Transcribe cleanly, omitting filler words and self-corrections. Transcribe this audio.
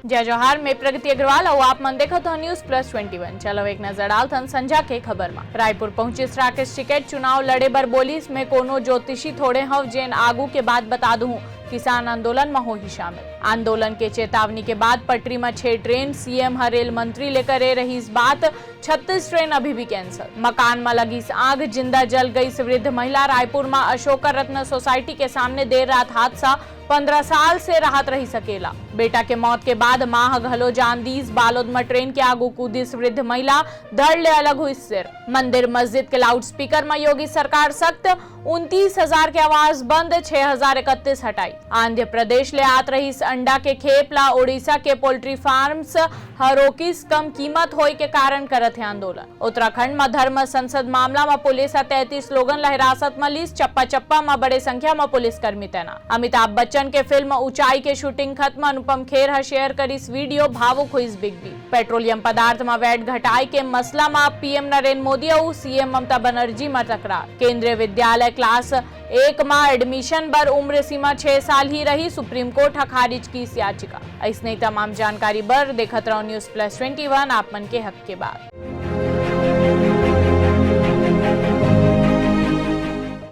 जय जोहार, मैं प्रगति अग्रवाल और आप मन देखो तो न्यूज प्लस 21। चलो एक नजर डालथन संझा के खबर में। रायपुर पहुंचिस राकेश टिकैत चुनाव लड़े बर बोलिस में कोनो ज्योतिषी थोड़े हव जेन आगू के बाद बता दूं किसान आंदोलन में हो ही शामिल। आंदोलन के चेतावनी के बाद पटरी में 6 ट्रेन सीएम हर रेल मंत्री लेकर रही इस बात 36 ट्रेन अभी भी कैंसिल। मकान में लगी आग, जिंदा जल गई वृद्ध महिला। रायपुर में अशोका रत्न सोसाइटी के सामने देर रात हादसा, 15 साल से राहत रही सकेला। बेटा के मौत के बाद माह घलो जान दीस। बालोद में ट्रेन के आगू कूदिस वृद्ध महिला, धड़ ले अलग हुई सिर। मंदिर मस्जिद के लाउड स्पीकर में योगी सरकार सख्त, 29,000 के आवाज बंद, 6,031 हटाई। आंध्र प्रदेश ले आत रही अंडा के खेप ला उड़ीसा के पोल्ट्री फार्म्स हरोकिस कम कीमत होय के कारण करत है आंदोलन। उत्तराखंड में धर्म संसद मामला में पुलिस 33 लोगन ला हिरासत में लीस। चप्पा चप्पा में बड़े संख्या में पुलिस कर्मी तैनात। अमिताभ बच्चन के फिल्म ऊंचाई के शूटिंग खत्म। अनुपम खेर हा शेयर करीस वीडियो, भावुक हुई बिग बी। पेट्रोलियम पदार्थ में वैट घटाई के मसला में पीएम नरेंद्र मोदी और सीएम ममता बनर्जी में तकरार। केंद्रीय विद्यालय क्लास 1 में एडमिशन पर उम्र सीमा 6 साल ही रही। सुप्रीम कोर्ट हा खारिज की इस याचिका। ऐसने तमाम जानकारी बर देखत रहो न्यूज प्लस 21 आप मन के हक के बाद।